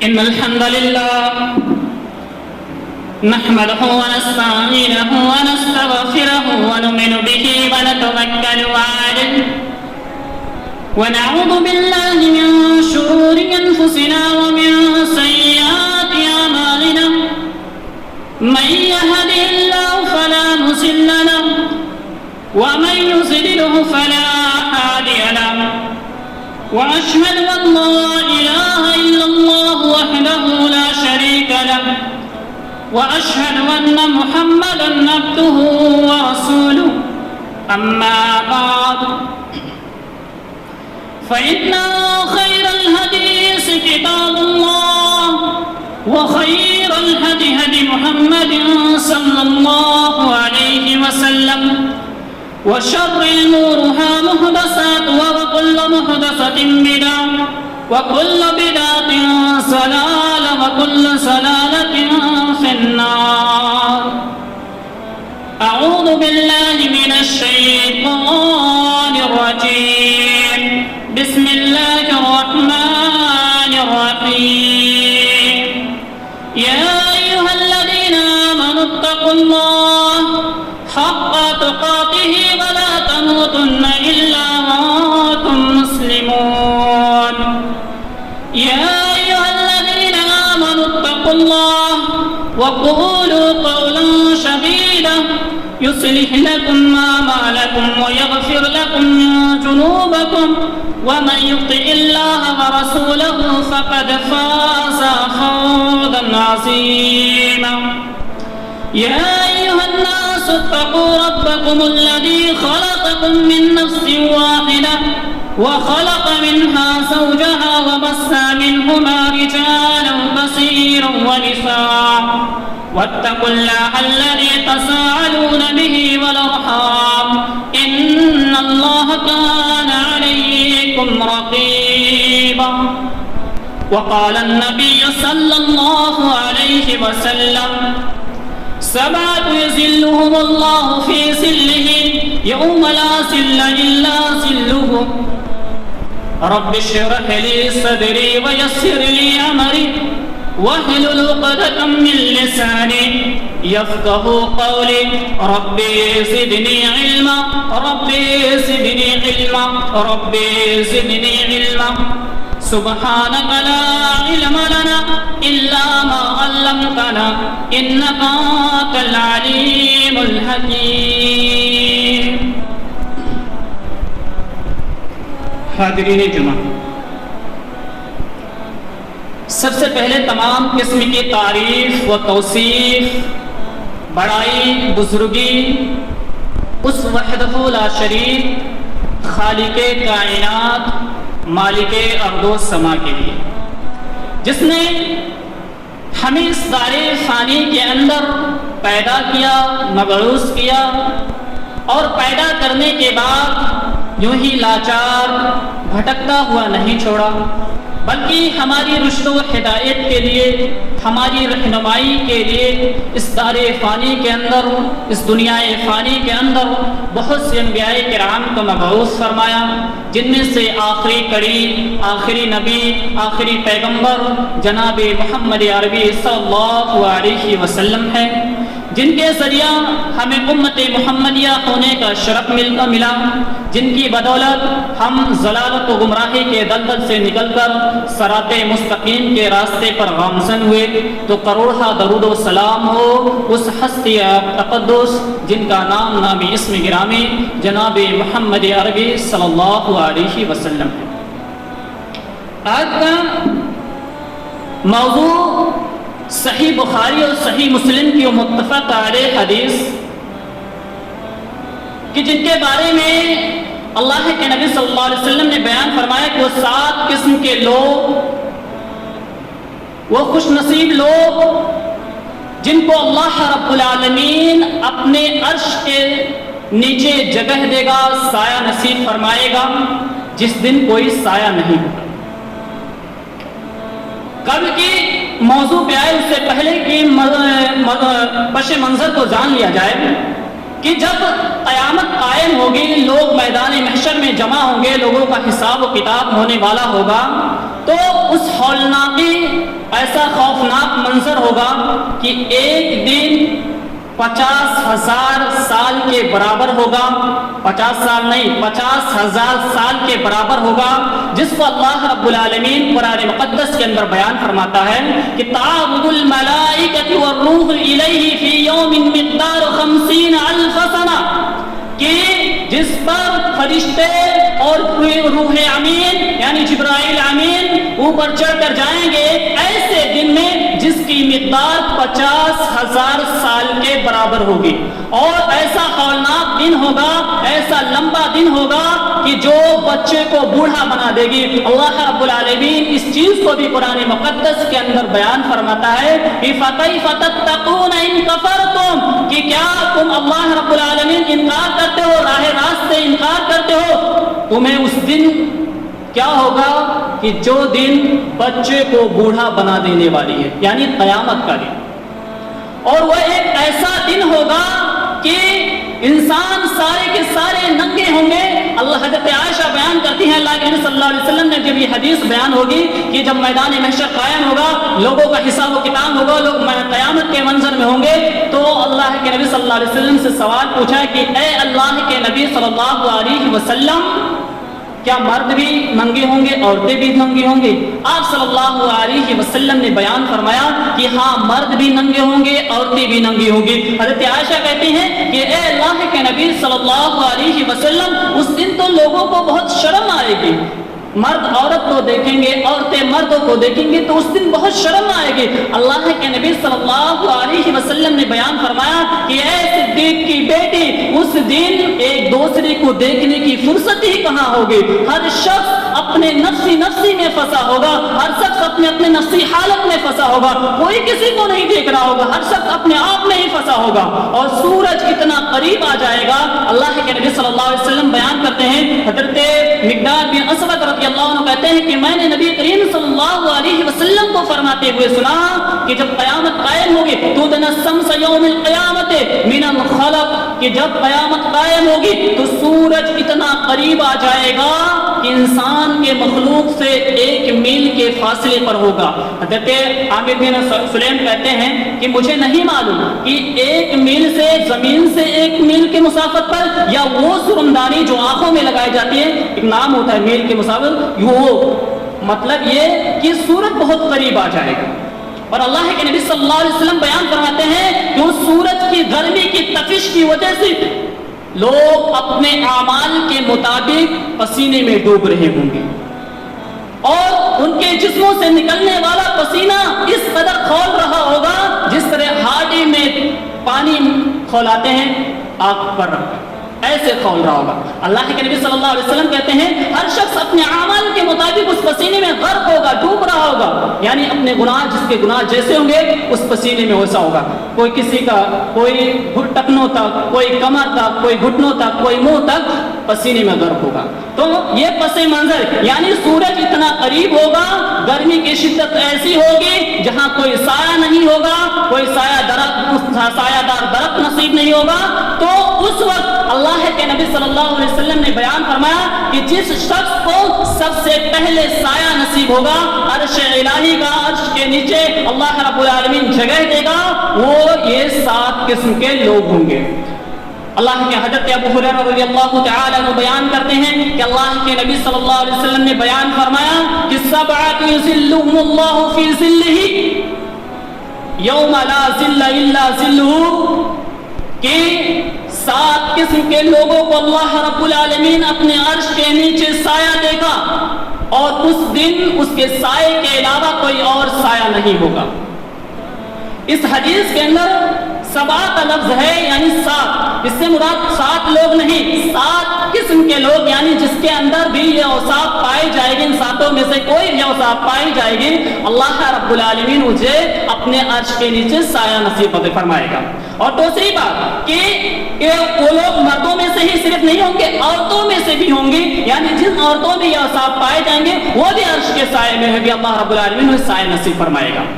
إن الحمد لله نحمده ونستعينه ونستغفره ونؤمن به ونتوكل عليه ونعوذ بالله من شرور أنفسنا ومن سيئات أعمالنا من يهده الله فلا مضل له ومن يضلل فلا هادي له وأشهد أن لا إله إلا الله وحده لا شريك له وأشهد أن محمدًا عبده ورسوله أما بعد فإن خير الحديث كتاب الله وخير الهدي هدي محمد صلى الله عليه وسلم وشر الأمور محدثاتها وكل محدثة بدعة وكل بدعة ضلالة وكل ضلالة في النار. أعوذ بالله من الشيطان الرجيم. بسم الله الرحمن الرحيم. يا أيها الذين آمنوا اتقوا الله حق تقاته ولا تموتن إلا وأنتم مسلمون. يا أيها الذين آمنوا اتقوا الله وقولوا قولا سديدا يصلح لكم أعمالكم ويغفر لكم ذنوبكم ومن يطع الله ورسوله فقد فاز فوزا عظيما. يا أيها الناس اتقوا ربكم الذي خلقكم من نفس واحدة وخلق منها زوجها وبث منهما رجالا كثيرا ونساء واتقوا الله الذي تساءلون به والأرحام إن الله كان عليكم رقيبا. وقال النبي صلى الله عليه وسلم سبعة يظلهم الله في ظله يوم لا ظل إلا ظله. رب اشرح لي صدري ويسر لي أمري واحلل عقدة من لساني يفقهوا قولي. ربي زدني علما ربي زدني علما ربي زدني علما. سبحانك لا علم لنا إلا ما علمتنا إنك أنت العليم الحكيم. حاضرین جمعہ، سب سے پہلے تمام قسم کی تعریف و توصیف، بڑائی، بزرگی اس وحدہ لا شریک خالق کائنات مالک ارض و سما کے لیے، جس نے ہمیں اس دار فانی کے اندر پیدا کیا، مبعوث کیا، اور پیدا کرنے کے بعد یوں ہی لاچار بھٹکتا ہوا نہیں چھوڑا، بلکہ ہماری رشد و ہدایت کے لیے، ہماری رہنمائی کے لیے اس دار فانی کے اندر، اس دنیا فانی کے اندر بہت سے انبیاء کرام کو مبعوث فرمایا، جن میں سے آخری کڑی، آخری نبی، آخری پیغمبر جناب محمد عربی صلی اللہ علیہ وسلم ہے، جن کے ذریعہ ہمیں امت محمدیہ ہونے کا شرف ملا، جن کی بدولت ہم ضلالت و گمراہی کے دلدل سے نکل کر صراط مستقیم کے راستے پر گامزن ہوئے. تو کروڑہ درود و سلام ہو اس ہستی تقدس جن کا نام نامی اسم گرامی جناب محمد عربی صلی اللہ علیہ وسلم ہے. آج کا موضوع صحیح بخاری اور صحیح مسلم کی متفق علیہ حدیث کہ جن کے بارے میں اللہ کے نبی صلی اللہ علیہ وسلم نے بیان فرمایا کہ وہ 7 قسم کے لوگ، وہ خوش نصیب لوگ جن کو اللہ رب العالمین اپنے عرش کے نیچے جگہ دے گا، سایہ نصیب فرمائے گا، جس دن کوئی سایہ نہیں ہوگا. کل کی موضوع پہ آئے اس سے پہلے کہ پس منظر کو جان لیا جائے کہ جب قیامت قائم ہوگی، لوگ میدان محشر میں جمع ہوں گے، لوگوں کا حساب و کتاب ہونے والا ہوگا، تو اس ہولناکی منظر ہوگا کہ ایک دن 50,000 سال کے برابر ہوگا. 50 سال نہیں، 50,000 سال کے برابر ہوگا، جس کو اللہ رب العالمین قرآن مقدس کے اندر بیان فرماتا ہے کہ تعرج الملائکۃ والروح الیہ فی یوم مقدار 50,000 سنہ، کہ جس پر فرشتے اور روح امین یعنی جبرائیل امین اوپر چڑھ کر جائیں گے ایسے دن میں جس کی مقدار 50,000 سال کے برابر ہوگی. اور ایسا ہولناک دن ہوگا، ایسا لمبا دن ہوگا کہ جو بچے کو بوڑھا بنا دے گی. اللہ رب العالمین اس چیز کو بھی قرآن مقدس کے اندر بیان فرماتا ہے کہ فَكَيْفَ تَتَّقُونَ إِن كَفَرْتُمْ، کہ کیا تم اللہ رب العالمین انکار کرتے ہو، راہ راست سے انکار کرتے ہو. تمہیں اس دن کیا ہوگا کہ جو دن بچے کو بوڑھا بنا دینے والی ہے، یعنی قیامت کا دن. اور وہ ایک ایسا دن ہوگا کہ انسان سارے کے سارے ننگے ہوں گے. اللہ حضرت عائشہ بیان کرتی ہیں اللہ کے نبی صلی اللہ علیہ وسلم نے جب یہ حدیث بیان ہوگی کہ جب میدان محشر قائم ہوگا، لوگوں کا حساب و کتاب ہوگا، لوگ قیامت کے منظر میں ہوں گے، تو اللہ کے نبی صلی اللہ علیہ وسلم سے سوال پوچھا کہ اے اللہ کے نبی صلی اللہ علیہ وسلم، کیا مرد بھی ننگے ہوں گے، عورتیں بھی ننگی ہوں گی؟ آپ صلی اللہ علیہ وسلم نے بیان فرمایا کہ ہاں، مرد بھی ننگے ہوں گے، عورتیں بھی ننگی ہوں گی. حضرت عائشہ کہتی ہیں کہ اے اللہ کے نبی صلی اللہ علیہ وسلم، اس دن تو لوگوں کو بہت شرم آئے گی. مرد عورت کو دیکھیں گے، عورتیں مردوں کو دیکھیں گے تو اس دن بہت شرم آئے گی. اللہ کے نبی صلی اللہ علیہ وسلم نے بیان فرمایا کہ اے صدیق کی بیٹی، اس دن ایک دوسرے کو دیکھنے کی فرصت ہی کہاں ہوگی. ہر شخص اپنے نفسی میں پھنسا ہوگا، ہر شخص اپنے نفسی حالت میں پھنسا ہوگا، کوئی کسی کو نہیں دیکھ رہا ہوگا، ہر شخص اپنے آپ میں ہی پھنسا ہوگا. اور سورج اتنا قریب آ جائے گا. اللہ کے نبی صلی اللہ علیہ وسلم بیان کرتے ہیں، حضرت مقداد بن اسود رضی اللہ عنہ کہتے ہیں کہ میں نے نبی کریم صلی اللہ علیہ وسلم کو فرماتے ہوئے سنا کہ جب قیامت قائم ہوگی تُدْنَى الشَّمْسَ يَوْمَ الْقِيَامَةِ مِنَ الْخَلَقِ، کہ جب قیامت قائم ہوگی تو سورج اتنا قریب آ جائے گا کہ انسان کے مخلوق سے 1 میل کے فاصلے پر ہوگا. حضرت عامر بن سلیم کہتے ہیں کہ مجھے نہیں معلوم کہ 1 میل سے زمین سے 1 میل کے مسافت پر، یا وہ سرمدانی جو آنکھوں میں لگائی جاتی ہے، ایک نام ہوتا ہے میل کے مسافت، وہ مطلب یہ کہ سورج بہت قریب آ جائے گا. اور اللہ کے نبی صلی اللہ علیہ وسلم بیان فرماتے ہیں کہ اس سورج کی گرمی کی تپش کی وجہ سے لوگ اپنے اعمال کے مطابق پسینے میں ڈوب رہے ہوں گے، اور ان کے جسموں سے نکلنے والا پسینہ اس قدر کھول رہا ہوگا جس طرح ہاڈی میں پانی کھولاتے ہیں آگ پر رکھ کر، ایسے کھول رہا ہوگا. اللہ کے نبی صلی اللہ علیہ وسلم کہتے ہیں ہر شخص اپنے اعمال کے مطابق اس پسینے میں غرق ہوگا، ڈوب رہا ہوگا، یعنی اپنے گناہ، جس کے گناہ جیسے ہوں گے اس پسینے میں ویسا ہوگا. کوئی کسی کا کوئی ٹکنوں تک، کوئی کمر تک، کوئی گھٹنوں تک، کوئی منہ تک پسینے میں غرق ہوگا. تو یہ پس منظر، یعنی سورج اتنا قریب ہوگا، گرمی کی شدت ایسی ہوگی جہاں کوئی سایہ نہیں ہوگا، کوئی سایہ دار درخت نصیب نہیں ہوگا. تو اس وقت اللہ کے نبی صلی اللہ علیہ وسلم نے بیان فرمایا کہ جس شخص کو سب سے پہلے سایہ نصیب ہوگا، عرش الہی کا، عرش کے نیچے اللہ رب العالمین جگہ دے گا، وہ یہ 7 قسم کے لوگ ہوں گے. اللہ کے حضرت ابو ہریرہ رضی اللہ تعالی عنہ بیان کرتے ہیں کہ اللہ کے نبی صلی اللہ علیہ وسلم نے بیان فرمایا کہ 7 یظلهم اللہ فی ظلہ یوم لا ظل الا ظلہ، کہ 7 قسم کے لوگوں کو اللہ رب العالمین اپنے عرش کے نیچے سایہ دے گا، اور اس دن اس کے سائے کے علاوہ کوئی اور سایہ نہیں ہوگا. اس حدیث کے اندر 7 کا لفظ ہے، یعنی 7، اس سے مراد 7 لوگ نہیں، 7 قسم کے لوگ، یعنی جس کے اندر بھی یہ اوصاف پائی جائے گی، ان 7 میں سے کوئی بھی اوصاف پائی جائے گی، اللہ رب العالمین مجھے اپنے عرش کے نیچے سایہ نصیب فرمائے گا. اور دوسری بات کہ وہ لوگ مردوں میں سے ہی صرف نہیں ہوں گے، عورتوں میں سے بھی ہوں گے، یعنی جن عورتوں میں یہ اوصاف پائے جائیں گے وہ بھی عرش کے سائے میں ہوگی، اللہ رب العالمین انہیں سایہ نصیب فرمائے گا.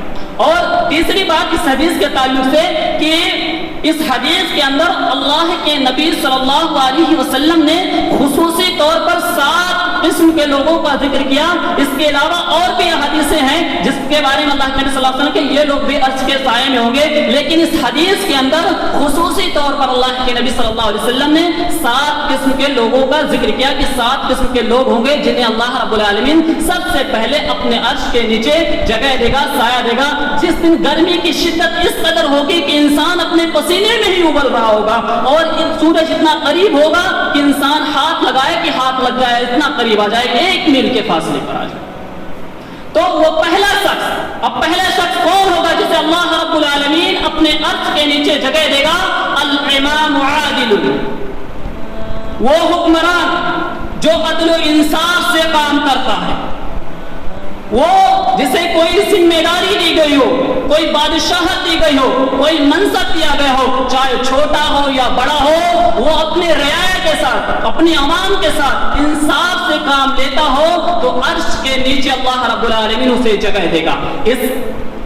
اور تیسری بات اس حدیث کے تعلق سے کہ اس حدیث کے اندر اللہ کے نبی صلی اللہ علیہ وسلم نے خصوصی طور پر 7 قسم کے لوگوں کا ذکر کیا. اس کے علاوہ اور بھی حدیثیں ہیں جس کے بارے میں اللہ کے نبی صلی اللہ علیہ وسلم کہ یہ لوگ بھی عرش کے سائے میں ہوں گے. لیکن اس حدیث کے اندر خصوصی طور پر اللہ کے نبی صلی اللہ علیہ وسلم نے 7 قسم کے لوگوں کا ذکر کیا کہ 7 قسم کے لوگ ہوں گے جنہیں اللہ رب العالمین سب سے پہلے اپنے عرش کے نیچے جگہ دے گا, سایہ دے گا. جس دن گرمی کی شدت اس قدر ہوگی کہ انسان اپنے پسینے میں ہی ابل رہا ہوگا, اور سورج اتنا قریب ہوگا کہ انسان ہاتھ لگائے کہ ہاتھ لگ جائے, اتنا قریب آ جائے, 1 میل کے فاصلے پر آ جائے. تو وہ پہلا شخص, اب پہلا شخص کون ہوگا جسے اللہ رب العالمین اپنے عرش کے نیچے جگہ دے گا؟ الامام عادل, وہ حکمران جو عدل و انصاف سے کام کرتا ہے, وہ جسے کوئی ذمہ داری دی گئی ہو, کوئی بادشاہت دی گئی ہو, کوئی منصب دیا گیا ہو, چاہے چھوٹا ہو یا بڑا ہو, وہ اپنے رعایا کے ساتھ, اپنی عوام کے ساتھ انصاف سے کام لیتا ہو تو عرش کے نیچے اللہ رب العالمین اسے جگہ دے گا. اس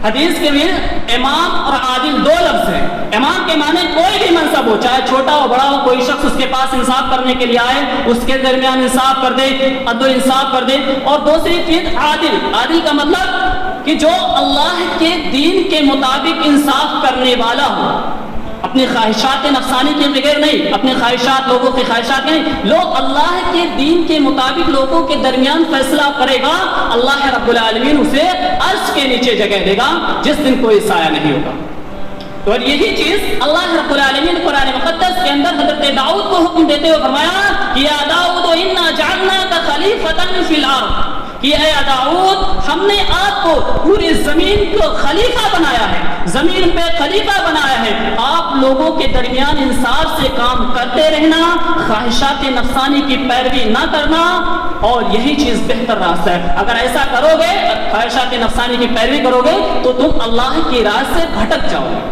حدیث کے میں امام اور عادل 2 لفظ ہیں. امام کے معنی کوئی بھی منصب ہو, چاہے چھوٹا ہو بڑا ہو, کوئی شخص اس کے پاس انصاف کرنے کے لیے آئے, اس کے درمیان انصاف کر دے, عدل و انصاف کر دے. اور دوسری چیز عادل, عادل کا مطلب کہ جو اللہ کے دین کے مطابق انصاف کرنے والا ہو, اپنی خواہشات نفسانی کے بغیر نہیں, اپنے خواہشات لوگوں کی خواہشات نہیں, لوگ اللہ کے دین کے مطابق لوگوں کے درمیان فیصلہ کرے گا, اللہ رب العالمین اسے عرش کے نیچے جگہ دے گا جس دن کوئی سایہ نہیں ہوگا. تو یہی چیز اللہ رب العالمین قرآن مقدس کے اندر حضرت داؤد کو حکم دیتے ہوئے فرمایا کہ یا داؤد انا جعلناک خلیفۃ فی الارض, کہ اے داؤد ہم نے آپ کو پوری زمین کو خلیفہ بنایا ہے, زمین پہ خلیفہ بنایا ہے. آپ لوگوں کے درمیان انصاف سے کام کرتے رہنا, خواہشات نفسانی کی پیروی نہ کرنا, اور یہی چیز بہتر راستہ ہے. اگر ایسا کرو گے, خواہشات نفسانی کی پیروی کرو گے, تو تم اللہ کی راہ سے بھٹک جاؤ گے.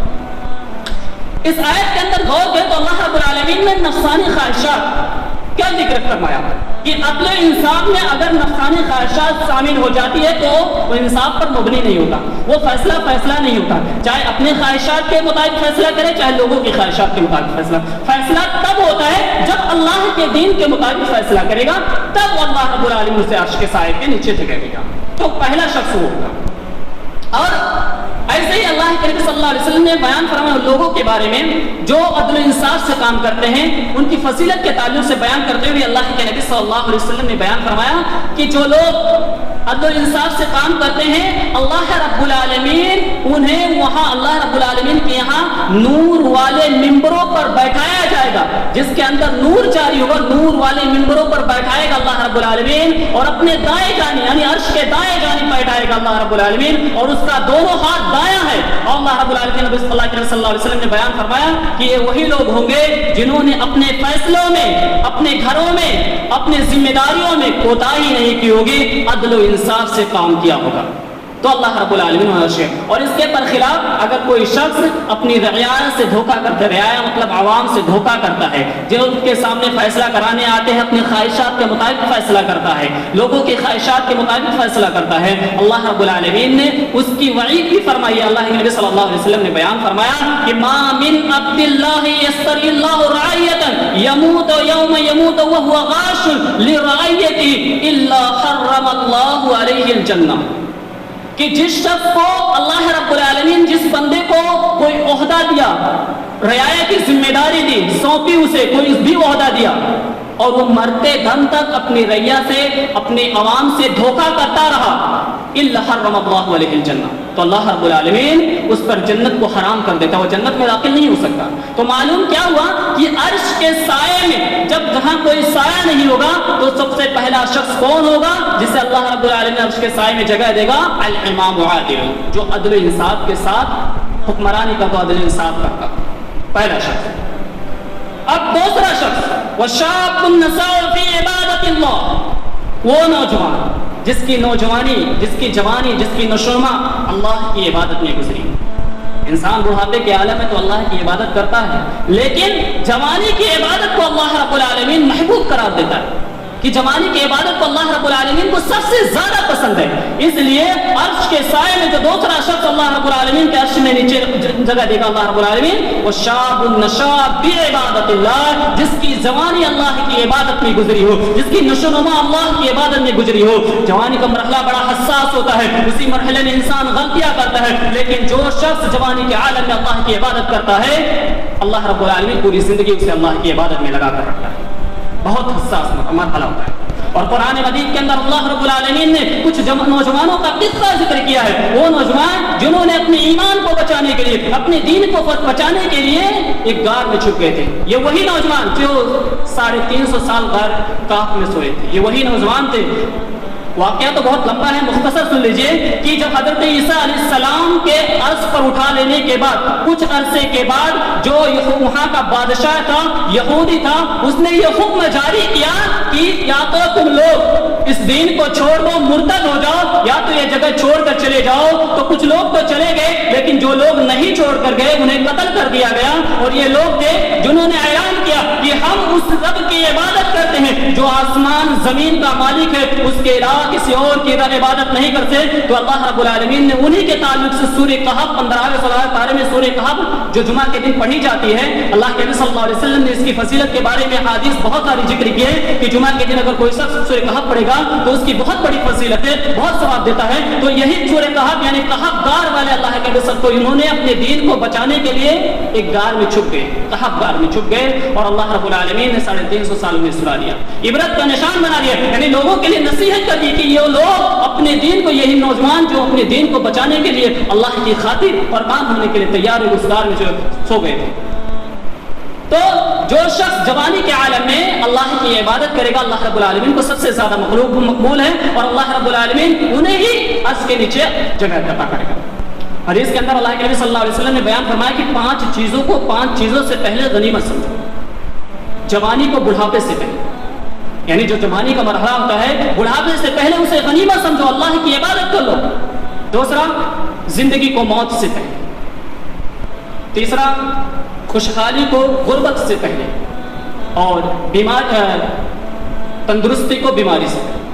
اس آیت کے اندر غور کریں تو اللہ رب العالمین نے نفسانی خواہشات کیا ذکر فرمایا کہ عدل انصاف میں اگر نفسانی خواہشات شامل ہو جاتی ہے تو وہ انصاف پر مبنی نہیں ہوتا, وہ فیصلہ نہیں ہوتا. چاہے اپنے خواہشات کے مطابق فیصلہ کرے, چاہے لوگوں کی خواہشات کے مطابق فیصلہ تب ہوتا ہے جب اللہ کے دین کے مطابق فیصلہ کرے گا, تب اللہ رب العالمین اسے عرش کے سائے کے نیچے جگہ دے گا. تو پہلا شخص وہ ہوگا. اور ایسے ہی اللہ کے نبی صلی اللہ علیہ وسلم نے بیان فرمایا لوگوں کے بارے میں جو عدل و انصاف سے کام کرتے ہیں, ان کی فضیلت کے تعلق سے بیان کرتے ہوئے اللہ کے نبی صلی اللہ علیہ وسلم نے بیان فرمایا کہ جو لوگ عدل و انصاف سے کام کرتے ہیں, اللہ رب العالمین انہیں وہاں اللہ رب العالمین کے یہاں نور والے ممبروں پر بیٹھایا جائے گا, جس کے اندر نور جاری ہوگا, نور والے ممبروں پر بیٹھائے گا اللہ رب العالمین, اور اپنے دائیں جانب یعنی عرش کے دائیں جانب بیٹھائے گا اللہ رب العالمین, اور اس کا دونوں ہاتھ دایاں ہے. اور اللہ رب العالمین نبی صلی اللہ علیہ وسلم نے بیان فرمایا کہ یہ وہی لوگ ہوں گے جنہوں نے اپنے فیصلوں میں, اپنے گھروں میں, اپنے ذمہ داریوں میں کوتاہی نہیں کی ہوگی, عدل و انصاف سے کام کیا ہوگا. تو اللہ رب العالمین ہے. اور اس کے برخلاف اگر کوئی شخص اپنی رعایا سے دھوکہ کرتا ہے, رعایا مطلب عوام سے دھوکہ کرتا ہے, جو ان کے سامنے فیصلہ کرانے آتے ہیں اپنی خواہشات کے مطابق فیصلہ کرتا ہے, لوگوں کی خواہشات کے مطابق فیصلہ کرتا ہے, اللہ رب العالمین نے اس کی وعید بھی فرمائی. اللہ کے نبی صلی اللہ علیہ وسلم نے بیان فرمایا کہ ما من عبد اللہ یستری اللہ رعیتا یموت یوم یموت وهو غاش لرعیته الا حرم اللہ علیہ الجنہ, کہ جس شخص کو اللہ رب العالمین جس بندے کو کوئی عہدہ دیا, رعایا کی ذمہ داری دی, سونپی اسے کوئی بھی عہدہ دیا, اور وہ مرتے دم تک اپنی رعیا سے, اپنے عوام سے دھوکہ کرتا رہا, الا حرم اللہ علیہ الجنہ, تو اللہ رب العالمین اس پر جنت کو حرام کر دیتا, وہ جنت میں داخل نہیں ہو سکتا. تو معلوم کیا ہوا کہ عرش کے سائے میں جب جہاں کوئی سایہ نہیں ہوگا تو سب سے پہلا شخص کون ہوگا جسے اللہ رب العالمین عرش کے سائے میں جگہ دے گا؟ الامام عادل, جو عدل و انصاف کے ساتھ حکمرانی کا, تو عدل انصاف کرتا, پہلا شخص. اب دوسرا شخص وشاب النساء فی عبادت اللہ, وہ نوجوان جس کی نوجوانی, جس کی جوانی, جس کی نشوما اللہ کی عبادت میں گزری. انسان بڑھاپے کے عالم میں تو اللہ کی عبادت کرتا ہے, لیکن جوانی کی عبادت کو اللہ رب العالمین محبوب قرار دیتا ہے, کہ جوانی کی عبادت کو اللہ رب العالمین کو سب سے زیادہ پسند ہے. اس لیے عرش کے سائے میں جو دوسرا شخص اللہ رب العالمین کے عرش میں نیچے جگہ دے گا اللہ رب العالمین، وشاب النشا بعبادت اللہ، جس کی جوانی اللہ کی عبادت میں گزری ہو، جس کی نشو و نما اللہ کی عبادت میں گزری ہو۔ جوانی کا مرحلہ بڑا حساس ہوتا ہے، اسی مرحلے میں انسان غلطیاں کرتا ہے، لیکن جو شخص جوانی کے عالم میں اللہ کی عبادت کرتا ہے، اللہ رب العالمین پوری زندگی اسے اللہ کی عبادت میں لگا کر رکھتا ہے۔ بہت حساس مرحلہ ہوتا ہے۔ اور قرآن مجید کے اندر اللہ رب العالمین نے کچھ نوجوانوں کا قصہ ذکر کیا ہے، وہ نوجوان جنہوں نے اپنے ایمان کو بچانے کے لیے، اپنے دین کو بچانے کے لیے ایک غار میں چھپ گئے تھے۔ یہ وہی نوجوان جو 350 سال غار کہف میں سوئے تھے، یہ وہی نوجوان تھے۔ واقعہ تو بہت لمبا ہے، مختصر سن لیجئے کہ جب حضرت عیسیٰ علیہ السلام کے عرش پر اٹھا لینے کے بعد کچھ عرصے کے بعد جو وہاں کا بادشاہ تھا، یہودی تھا، اس نے یہ حکم جاری کیا کہ یا تو تم لوگ اس دین کو چھوڑ دو، مرتد ہو جاؤ، یا تو یہ جگہ چھوڑ کر چلے جاؤ۔ تو کچھ لوگ تو چلے گئے، لیکن جو لوگ نہیں چھوڑ کر گئے انہیں قتل کر دیا گیا۔ اور یہ لوگ تھے جنہوں نے اعلان کیا کہ ہم اس رب کی عبادت کرتے ہیں جو آسمان زمین کا مالک ہے، اس کے علاوہ کسی اور کی عبادت نہیں کرتے۔ تو اللہ رب العالمین نے انہی کے تعلق سے سورہ کہف 15ویں پارے میں سورہ کہف جو جمعہ کے دن پڑھی جاتی ہے، اللہ کے نبی صلی اللہ علیہ وسلم نے اس کی فضیلت کے بارے میں حدیث بہت ساری ذکر کی ہے کہ جمعہ کے دن اگر کوئی شخص سورہ کہف پڑھے گا تو اس کی بہت بڑی فضیلت ہے، بہت ثواب دیتا ہے۔ تو یہی سورہ کہف یعنی کہف گار والے اللہ کے نبی صلی، تو انہوں نے اپنے دین کو بچانے کے لیے ایک گار میں چھپ گئے، کہف گار میں چھپ گئے، اور اللہ رب العالمین نے 350 سال میں سلا دیا، عبرت کا نشان بنا دیا، یعنی لوگوں کے لیے نصیحت کر دی کہ یہ لوگ اپنے دین کو، یہی نوجوان جو اپنے دین کو بچانے کے لیے اللہ کی خاطر قربان ہونے کے لیے تیار ہوئے، اس غار میں جو سو گئے تھے۔ تو جو شخص جوانی کے عالم میں اللہ کی عبادت کرے گا، اللہ رب العالمین کو سب سے زیادہ مقبول ہے، اور اللہ رب العالمین انہیں ہی عرش کے نیچے جگہ عطا کرے گا۔ حدیث کے اندر اللہ کے نبی صلی اللہ علیہ وسلم نے بیان فرمایا کہ 5 چیزوں سے پہلے غنیمت سمجھو۔ جوانی کو بڑھاپے سے پہلے، یعنی جو جوانی کا مرحلہ ہوتا ہے بڑھاپے سے پہلے اسے غنیمت سمجھو، اللہ کی عبادت کر لو۔ دوسرا، زندگی کو موت سے پہلے۔ تیسرا، خوشحالی کو غربت سے پہلے، اور تندرستی کو بیماری سے پہلے،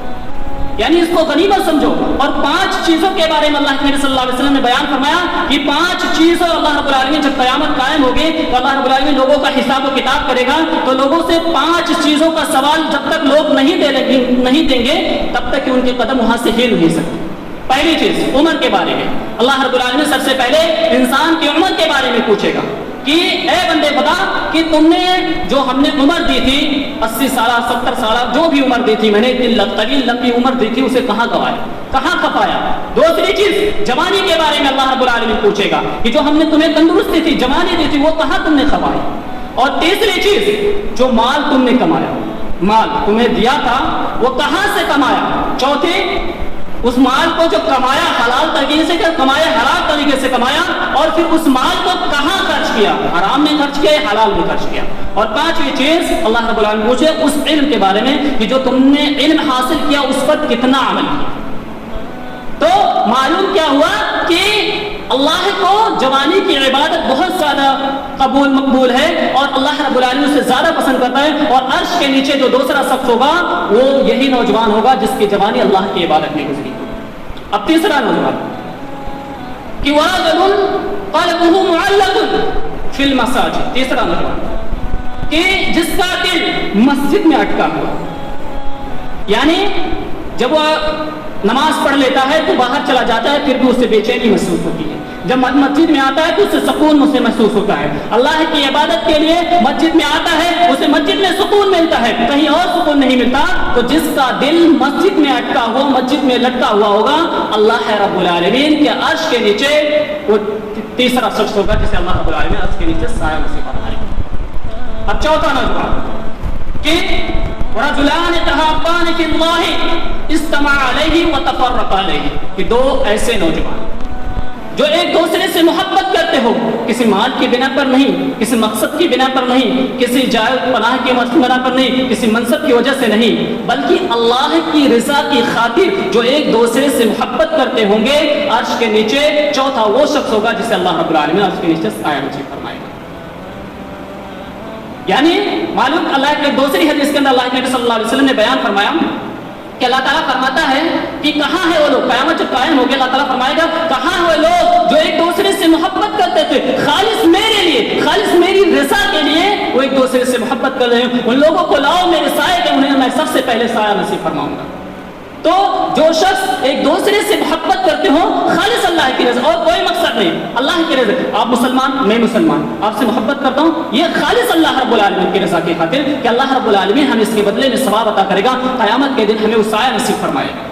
یعنی اس کو غنیمت سمجھو۔ اور 5 چیزوں کے بارے میں اللہ کے نبی صلی اللہ علیہ وسلم نے بیان فرمایا کہ 5 چیزوں اللہ رب العالمین جب قیامت قائم ہوگی تو اللہ رب العالمین لوگوں کا حساب و کتاب کرے گا، تو لوگوں سے 5 چیزوں کا سوال جب تک لوگ نہیں دیں گے تب تک کہ ان کے قدم وہاں سے ہل نہیں سکتے۔ پہلی چیز عمر کے بارے میں، اللہ رب العالمین سب سے پہلے انسان کی عمر کے بارے میں پوچھے گا کہ اے بندے بتا کہ تم نے جو ہم نے عمر دی تھی 80 سالہ 70 سالہ جو بھی عمر دی تھی، میں نے اتنی طویل لمبی عمر دی تھی، اسے کہاں گوایا، کہاں کھپایا۔ دوسری چیز جوانی کے بارے میں اللہ رب العالمین پوچھے گا کہ جو ہم نے تمہیں تندرستی تھی، جوانی دی تھی، وہ کہاں تم نے کھپائی۔ اور تیسری چیز جو مال تم نے کمایا، مال تمہیں دیا تھا وہ کہاں سے کمایا۔ چوتھی، اس مال کو جو کمایا حلال طریقے سے کمایا، حلال طریقے سے کمایا، اور پھر اس مال کو کہاں خرچ کیا، حرام میں خرچ کیا، حلال میں خرچ کیا۔ اور 5ویں چیز اللہ رب العالمین پوچھے اس علم کے بارے میں کہ جو تم نے علم حاصل کیا اس پر کتنا عمل کیا۔ تو معلوم کیا ہوا کہ اللہ کو جوانی کی عبادت بہت زیادہ مقبول ہے، اور اللہ رب العالمین اسے زیادہ پسند کرتا ہے، اور عرش کے نیچے جو دوسرا شخص ہوگا وہ یہی نوجوان ہوگا جس کی جوانی اللہ کی عبادت میں گزری۔ اب تیسرا نوجوان کہ ورجل قلبه معلق فی المساجد، تیسرا نوجوان کہ جس کا دل مسجد میں اٹکا ہوا، یعنی جب وہ نماز پڑھ لیتا ہے تو باہر چلا جاتا ہے، پھر بھی اسے بے چینی محسوس ہوتی ہے، جب مسجد میں آتا ہے تو اسے سکون اسے محسوس ہوتا ہے، اللہ کی عبادت کے لیے مسجد میں آتا ہے، اسے مسجد میں سکون ملتا ہے، کہیں اور سکون نہیں ملتا۔ تو جس کا دل مسجد میں اٹکا ہوا، مسجد میں لٹکا ہوا ہوگا، اللہ رب العالمین کے عرش کے نیچے وہ تیسرا شخص ہوگا جسے اللہ رب العالمین عرش کے نیچے سایہ نصیب فرمائے گا۔ اب چوتھا نوجوان کہ رجلان تحابان فی اللہ اجتمعا علیہ وتفرقا علیہ، کہ 2 ایسے نوجوان جو ایک دوسرے سے محبت کرتے ہو، کسی مال کی بنا پر نہیں، کسی مقصد کی بنا پر نہیں، کسی جائز پناہ کی بنا پر نہیں، کسی منصب کی وجہ سے نہیں، بلکہ اللہ کی رضا کی خاطر جو ایک دوسرے سے محبت کرتے ہوں گے، عرش کے نیچے چوتھا وہ شخص ہوگا جسے اللہ رب العالمین عرش کے نیچے سایہ نصیب فرمائے گا۔ یعنی معلوم اللہ کے دوسری حدیث کے اندر اللہ کے نبی صلی اللہ علیہ وسلم نے بیان فرمایا کہ اللہ تعالیٰ فرماتا ہے کہ کہاں ہے وہ لوگ، قیامت جب قائم ہوگی اللہ تعالیٰ فرمائے گا کہاں ہے وہ لوگ جو محبت کرتے تھے خالص میرے لیے، خالص میری رضا کے لیے وہ ایک دوسرے سے محبت کر رہے ہیں. ان لوگوں کو لاؤ میرے سائے کے، انہیں میں سب سے پہلے سایہ نصیب فرماؤں گا. تو جو شخص ایک دوسرے سے محبت کرتے ہو خالص اللہ کی رضا اور کوئی مقصد نہیں، اللہ کی رضا، آپ مسلمان میں مسلمان آپ سے محبت کرتا ہوں، یہ خالص اللہ رب العالمین کی رضا کی خاطر کہ اللہ رب العالمین ہمیں اس کے بدلے میں ثواب عطا کرے گا، قیامت کے دن ہمیں وہ سایہ نصیب فرمائے گا.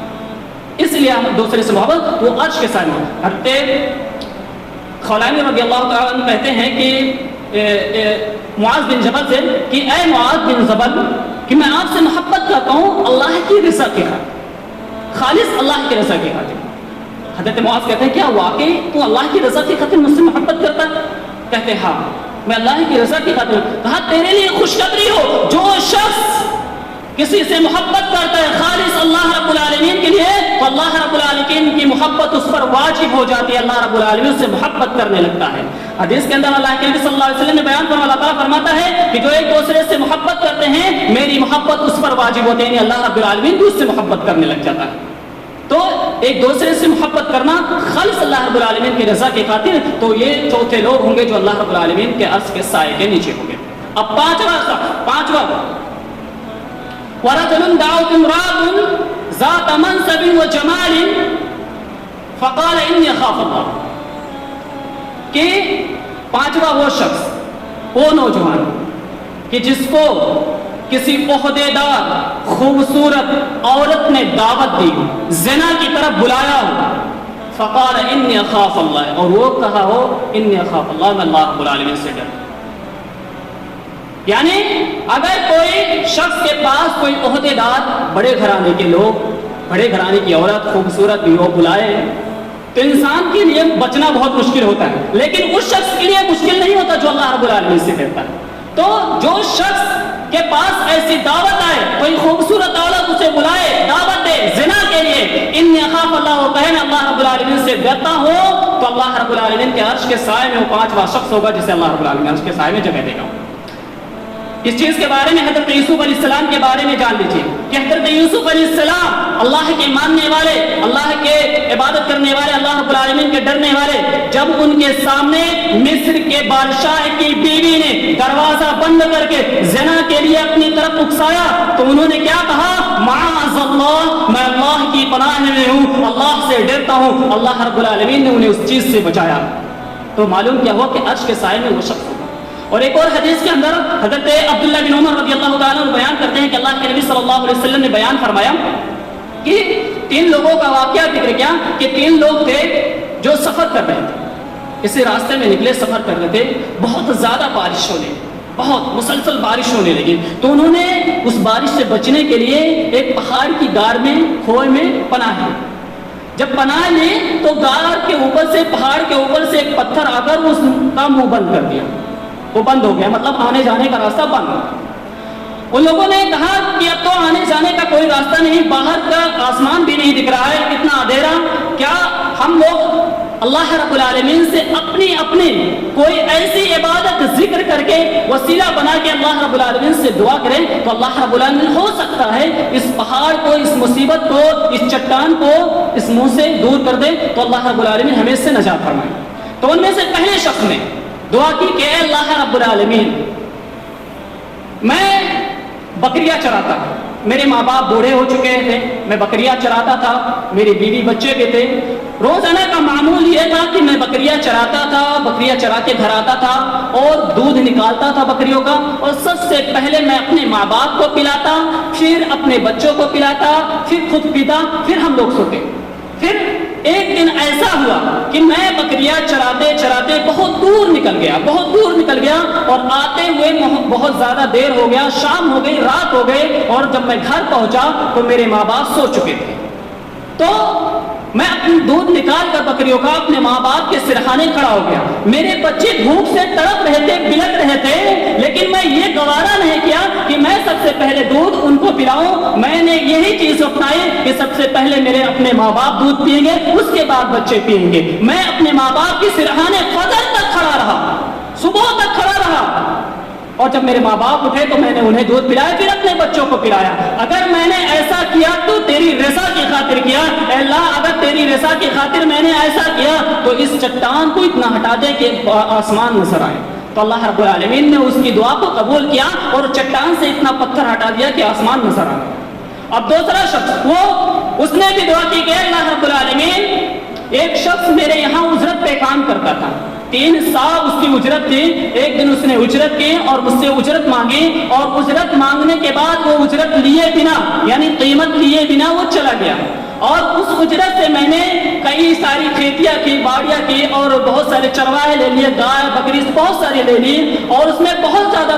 اس لیے ہم دوسرے سے محبت، وہ عرش کے سائے میں. حضرت خولانی رضی اللہ تعالیٰ عنہ کہتے ہیں کہ معاذ بن جبل سے کہ اے معاذ بن جبل کہ میں آپ سے محبت کرتا ہوں اللہ کی رضا کی خاطر، خالص اللہ کی رضا کی خاطر. حضرت معاذ کہتے ہیں کیا واقعی تو اللہ کی رضا کی خاطر مجھ سے محبت کرتا ہے؟ کہتے ہاں میں اللہ کی رضا کی خاطر. کہا تیرے لیے خوشخبری ہو، جو شخص کسی سے محبت کرتا ہے خالص اللہ رب العالمین کے لیے تو اللہ رب العالمین کی محبت اس پر واجب ہو جاتی ہے، اللہ رب العالمین سے محبت کرنے لگتا ہے. حدیث کے اندر اللہ کے نبی صلی اللہ علیہ وسلم نے بیان فرمایا، اللہ تعالیٰ فرماتا ہے کہ جو ایک دوسرے سے محبت کرتے ہیں میری محبت اس پر واجب ہوتی ہے، یعنی اللہ رب العالمین بھی اس سے محبت کرنے لگ جاتا ہے. تو ایک دوسرے سے محبت کرنا خالص اللہ رب العالمین کی رضا کی خاطر، تو یہ چوتھے لوگ ہوں گے جو اللہ رب العالمین کے عرش کے سائے کے نیچے ہوں گے. اب پانچواں وَرَجُلٌ دَعَوْتُ امْرَأَةٌ ذَاتَ مَنْصَبٍ وَجَمَالٍ فَقَالَ إِنِّي أَخَافُ اللَّهَ، کہ پانچواں وہ شخص، وہ نوجوان کہ جس کو کسی عہدے دار خوبصورت عورت نے دعوت دی، زنا کی طرف بلایا ہو، فقال انی اخاف اللہ، اور وہ کہا ہو انی اخاف اللہ، میں اللہ رب العالمین سے ڈرتا. یعنی اگر کوئی شخص کے پاس کوئی عہدے دار بڑے گھرانے کے لوگ، بڑے گھرانے کی عورت خوبصورت بھی ہو بلائے تو انسان کے لیے بچنا بہت مشکل ہوتا ہے، لیکن اس شخص کے لیے مشکل نہیں ہوتا جو اللہ رب العالمین سے ڈرتا ہے. تو جو شخص کے پاس ایسی دعوت آئے، کوئی خوبصورت عورت اسے بلائے، دعوت دے زنا کے لیے، انی اخاف اللہ، وہ کہے میں اللہ رب العالمین سے ڈرتا ہوں، تو اللہ رب العالمین کے عرش کے سائے میں وہ پانچواں شخص ہوگا جسے اللہ رب العالمین عرش کے سائے میں جگہ دے گا. اس چیز کے بارے میں حضرت یوسف علیہ السلام کے بارے میں جان لیجیے کہ حضرت یوسف علیہ السلام اللہ کے ماننے والے، اللہ کے عبادت کرنے والے، اللہ رب العالمین کے ڈرنے والے، جب ان کے سامنے مصر کے بادشاہ کی بیوی نے دروازہ بند کر کے زنا کے لیے اپنی طرف اکسایا تو انہوں نے کیا کہا؟ معاذ اللہ، میں اللہ کی پناہ میں ہوں، اللہ سے ڈرتا ہوں. اللہ رب العالمین نے انہیں اس چیز سے بچایا. تو معلوم کیا ہوا کہ عرش کے سائے میں وہ شخص ہوگا. اور ایک اور حدیث کے اندر حضرت عبداللہ بن عمر رضی اللہ تعالیٰ عنہ بیان کرتے ہیں کہ اللہ کے نبی صلی اللہ علیہ وسلم نے بیان فرمایا کہ 3 لوگوں کا واقعہ ذکر کیا کہ 3 لوگ تھے جو سفر کر رہے تھے، اسی راستے میں نکلے، سفر کر رہے تھے، بہت زیادہ بارش ہونے، بہت مسلسل بارش ہونے لگی. تو انہوں نے اس بارش سے بچنے کے لیے ایک پہاڑ کی غار میں، کھوئے میں پناہ لی. جب پناہ لی تو غار کے اوپر سے، پہاڑ کے اوپر سے ایک پتھر آ کر اس کا منہ بند کر دیا، وہ بند ہو گیا، مطلب آنے جانے کا راستہ بند. ان لوگوں نے کہا کہ اب تو آنے جانے کا کوئی راستہ نہیں، باہر کا آسمان بھی نہیں دکھ رہا ہے، اتنا اندھیرا، کیا ہم لوگ اللہ رب العالمین سے اپنی کوئی ایسی عبادت ذکر کر کے وسیلہ بنا کے اللہ رب العالمین سے دعا کریں تو اللہ رب العالمین ہو سکتا ہے اس پہاڑ کو، اس مصیبت کو، اس چٹان کو اس منہ سے دور کر دے، تو اللہ رب العالمین ہمیں اس سے نجات فرمائے. تو ان میں سے پہلے شخص نے دعا کی کہ اے اللہ رب العالمین، میں بکریاں چراتا، میرے ماں باپ بوڑھے ہو چکے تھے، میں بکریاں چراتا تھا، میری بیوی بچے بھی تھے، روزانہ کا معمول یہ تھا کہ میں بکریاں چراتا تھا، بکریاں چرا کے گھر آتا تھا اور دودھ نکالتا تھا بکریوں کا، اور سب سے پہلے میں اپنے ماں باپ کو پلاتا، پھر اپنے بچوں کو پلاتا، پھر خود پیتا، پھر ہم لوگ سوتے. پھر ایک دن ایسا ہوا کہ میں بکریاں چراتے چراتے بہت دور نکل گیا اور آتے ہوئے بہت زیادہ دیر ہو گیا، شام ہو گئی، رات ہو گئی، اور جب میں گھر پہنچا تو میرے ماں باپ سو چکے تھے. تو میں اپنی دودھ نکال کر بکریوں کا اپنے ماں باپ کے سرہانے کھڑا ہو گیا. میرے بچے بھوک سے تڑپ رہے تھے، بلک رہے تھے، لیکن میں یہ گوارا نہیں کیا کہ میں سب سے پہلے دودھ ان کو پلاؤں. میں نے یہی چیز اپنائی کہ سب سے پہلے میرے اپنے ماں باپ دودھ پئیں گے، اس کے بعد بچے پئیں گے. میں اپنے ماں باپ کے سرہانے فجر تک کھڑا رہا، صبح تک کھڑا رہا، اور جب میرے ماں باپ اٹھے تو میں نے انہیں دودھ پلایا، پھر اپنے بچوں کو پلایا۔ اگر میں نے ایسا کیا تو تیری رضا کی خاطر کیا، اے اللہ اگر تیری رضا کی خاطر میں نے ایسا کیا تو اس چٹان کو اتنا ہٹا دے کہ آسمان نظر آئے۔ تو اللہ رب العالمین نے اس کی دعا کو قبول کیا اور چٹان سے اتنا پتھر ہٹا دیا کہ آسمان نظر آ گیا۔ اب دوسرا شخص اس نے بھی دعا کی کہ اللہ رب العالمین، ایک شخص میرے یہاں اجرت پہ کام کرتا تھا، 3 سال اس کی اجرت تھی، ایک دن اس نے اجرت کی اور مجھ سے اجرت مانگی، اور اجرت مانگنے کے بعد وہ اجرت لیے بنا یعنی قیمت لیے بنا وہ چلا گیا، اور اس اجرت سے میں نے کئی ساری کھیتیاں کی، باڑیاں کی، اور بہت سارے چرواہے لے لیے، گائے بکری بہت ساری لے لی، اور اس میں بہت زیادہ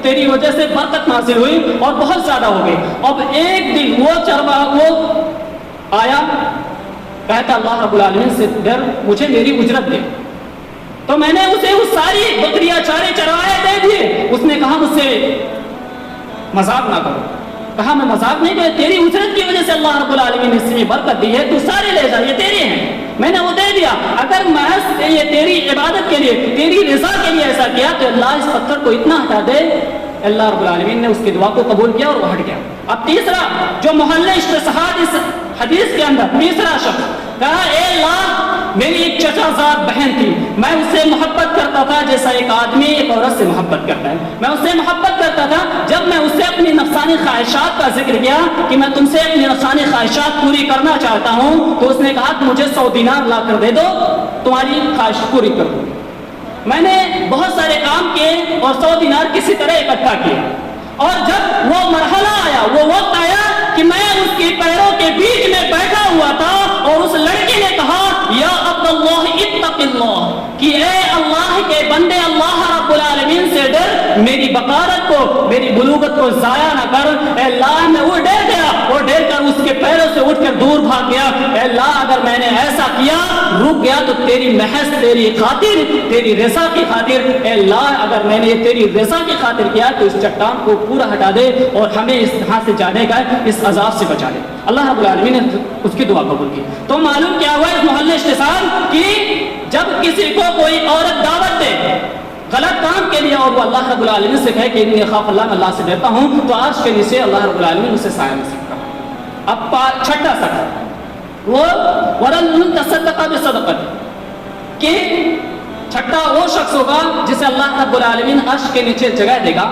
تیری وجہ سے برکت حاصل ہوئی اور بہت زیادہ ہو گئی۔ اب ایک دن وہ آیا، کہتا اللہ رب العالمین سے ڈر، مجھے میری اجرت دے۔ تو میں نے اسے وہ ساری بکریاں چارے چرواہے دے دیے۔ اس نے کہا مجھ سے مذاق نہ کرو۔ کہا میں مذاق نہیں کرتا، تیری اجرت کی وجہ سے اللہ رب العالمین نے اس میں برکت دی ہے، تو سارے لے جا، یہ تیرے ہیں، میں نے وہ دے دیا۔ اگر محض یہ تیری عبادت کے لیے، تیری رضا کے لیے ایسا کیا تو اللہ اس پتھر کو اتنا ہٹا دے۔ اللہ رب العالمین نے اس کی دعا کو قبول کیا اور وہ ہٹ گیا۔ اب تیسرا جو محل اشتہاد اس حدیث کے اندر، تیسرا شخص کہا اے اللہ میری ایک چچا زاد بہن تھی، میں اس سے محبت کرتا تھا جیسا ایک آدمی ایک عورت سے محبت کرتا ہے، میں اس سے محبت کرتا تھا۔ جب میں اس سے اپنی نفسانی خواہشات کا ذکر کیا کہ میں تم سے اپنی نفسانی خواہشات پوری کرنا چاہتا ہوں، تو اس نے کہا کہ مجھے 100 دینار لا کر دے دو، تمہاری خواہش پوری کر دوں۔ میں نے بہت سارے کام کیے اور 100 دینار کسی طرح اکٹھا کیا، اور جب وہ مرحلہ آیا، وہ وقت آیا کہ میں اس کے پیروں کے بیچ میں بیٹھا ہوا تھا، اور اس لڑکی نے کہا یا عبد اللہ اتق اللہ، کہ اے اللہ کے بندے اللہ رب العالمین سے ڈر، میری بقارت کو، میری بلوغت کو ضائع نہ کر۔ اے اللہ میں وہ ڈر گیا، وہ ڈر کر اس کے پیروں سے اٹھ کر دور بھاگ گیا۔ اے اللہ اگر میں نے ایسا کیا، رک گیا، تو تیری محض تیری خاطر، تیری رضا کی خاطر، اے اللہ اگر میں نے تیری رضا کی خاطر کیا تو اس چٹان کو پورا ہٹا دے اور ہمیں اس یہاں سے جانے کا اس عذاب سے بچا لے۔ اللہ رب العالمین نے اس کی دعا قبول کی۔ تو معلوم کیا ہوا اس محل اشتہاد کہ جب کسی کو کوئی عورت دعوت دے غلط کام کے لیے اور وہ اللہ رب العالمین سے کہے کہ انی اخاف اللہ، میں اللہ سے ڈرتا ہوں، تو عرش کے نیچے اللہ رب العالمین اسے سایہ نصیب کرے۔ اب چھٹا سکتا وہ ورجل تصدق بصدقۃ، کہ چھٹا وہ شخص ہوگا جسے اللہ رب العالمین عرش کے نیچے جگہ دے گا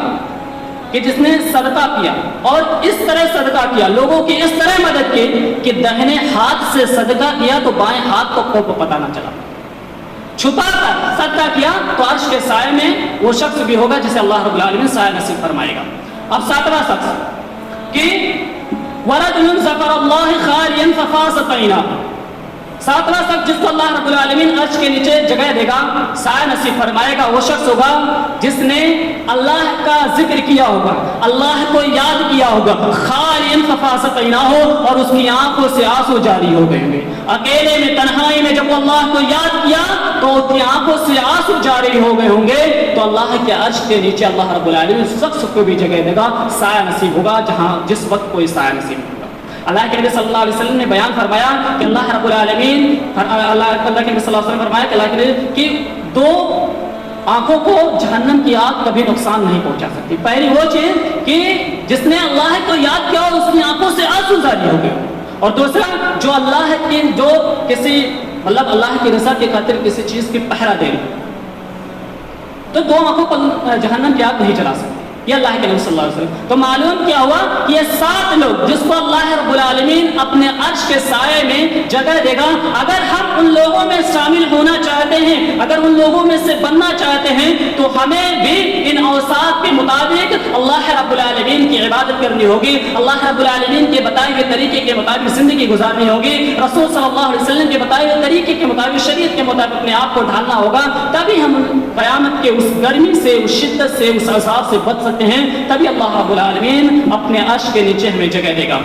کہ جس نے صدقہ کیا، اور اس طرح صدقہ کیا، لوگوں کی اس طرح مدد کی کہ دہنے ہاتھ سے صدقہ کیا تو بائیں ہاتھ کو پتہ نہ چلا، چھپا کر صدقہ کیا تو عرش کے سائے میں وہ شخص بھی ہوگا جسے اللہ رب العالمین سایہ نصیب فرمائے گا۔ اب ساتواں شخص کہ ورجل ذکر اللہ خالیا ففاضت عیناہ، ساتواں شخص جس کو اللہ رب العالمین عرش کے نیچے جگہ دے گا، سایہ نصیب فرمائے گا، وہ شخص ہوگا جس نے اللہ کا ذکر کیا ہوگا، اللہ کو یاد کیا ہوگا، خالیا ففاضت عیناہ، اور اس کی آنکھوں سے آنسو جاری ہو گئے ہوں گے۔ اکیلے میں تنہائی میں جب وہ اللہ کو یاد کیا تو اس کی آنکھوں سے آنسو جاری ہو گئے ہوں گے، تو اللہ کے عرش کے نیچے اللہ رب العالمین اس شخص کو بھی جگہ دے گا، سایہ نصیب ہوگا جس وقت کوئی سایہ نصیب ہوگا۔ اللہ کے نبی صلی اللہ علیہ وسلم نے بیان فرمایا کہ اللہ رب العالمین، اللہ کے نبی صلی اللہ علیہ وسلم فرمایا کہ اللہ کے نبی کہ 2 آنکھوں کو جہنم کی آگ کبھی نقصان نہیں پہنچا سکتی۔ پہلی وہ چیز کہ جس نے اللہ کو یاد کیا اور اس کی آنکھوں سے آنسو جاری ہو گئے، اور دوسرا جو اللہ کی جو کسی اللہ کی رضا کی خاطر کسی چیز کی پہرا دے، تو 2 آنکھوں کو جہنم کی آگ نہیں جلا سکتی۔ یہ اللہ کے نبی صلی اللہ علیہ وسلم۔ تو معلوم کیا ہوا کہ یہ 7 لوگ جس کو اللہ رب العالمین اپنے عرش کے سائے میں جگہ دے گا، اگر ہم ان لوگوں میں شامل ہونا چاہتے ہیں، اگر ان لوگوں میں سے بننا چاہتے ہیں، تو ہمیں بھی ان اوصاف کے مطابق اللہ رب العالمین کی عبادت کرنی ہوگی، اللہ رب العالمین کے بتائے ہوئے طریقے کے مطابق زندگی گزارنی ہوگی، رسول صلی اللہ علیہ وسلم کے بتائے ہوئے طریقے کے مطابق، شریعت کے مطابق اپنے آپ کو ڈھالنا ہوگا، تبھی ہم قیامت کے اس گرمی سے، اس شدت سے، اس عذاب سے بچ سکتے ہیں، تبھی اللہ رب العالمین اپنے عرش کے نیچے ہمیں جگہ دے گا۔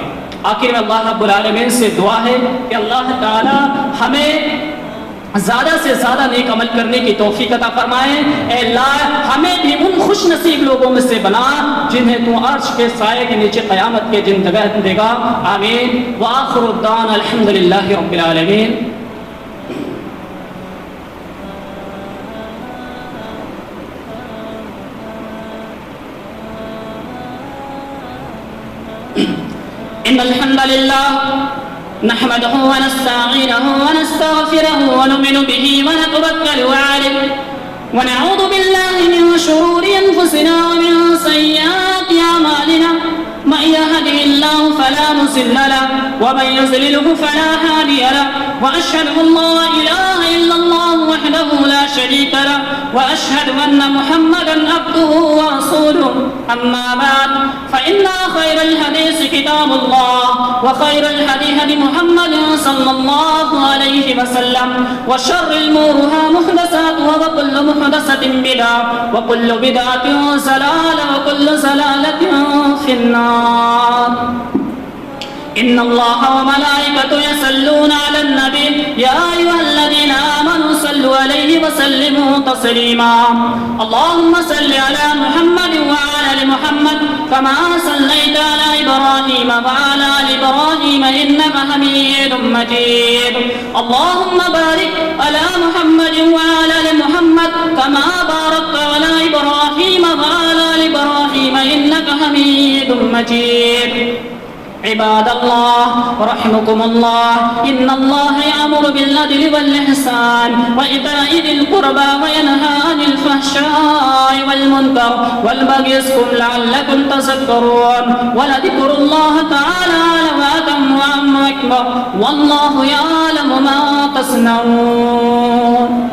آخر میں اللہ رب العالمین سے دعا ہے کہ اللہ تعالی ہمیں زیادہ سے زیادہ نیک عمل کرنے کی توفیق عطا فرمائے۔ اے اللہ ہمیں بھی ان خوش نصیب لوگوں میں سے بنا جنہیں تو عرش کے سائے کے نیچے قیامت کے دن جگہ دے گا، آمین۔ وآخر الدعوانا الحمدللہ رب العالمین۔ إن الحمد لله نحمده ونستعينه ونستغفره ونؤمن به ونتوكل عليه ونعوذ بالله من شرور أنفسنا ومن سيئات أعمالنا من يهده الله فلا مضل له ومن يضلله فلا هادي له وأشهد أن لا إله إلا الله وحده لا شريك له وأشهد أن محمدا عبده ورسوله أما بعد فإن خير الحديث كتاب الله وخير الهدي هدي محمد صلى الله عليه وسلم وشر الأمور محدثاتها وكل محدثة بدعة وكل بدعة ضلالة وكل ضلالة في النار. إن الله وملائكته يصلون على النبي يا أيها الذين آمنوا صلوا عليه وسلموا تسليما. اللهم صل على محمد وعلى آل محمد كما صليت على إبراهيم وعلى آل إبراهيم إنك حميد مجيد. اللهم بارك على محمد وعلى آل محمد كما باركت على إبراهيم وعلى آل إبراهيم إنك حميد مجيد. عباد الله رحمكم الله إن الله يأمر بالعدل والإحسان وإيتاء ذي القربى وينهى عن الفحشاء والمنكر والبغي يعظكم لعلكم تذكرون ولذكر الله تعالى أعلم وأكبر والله يعلم ما تصنعون.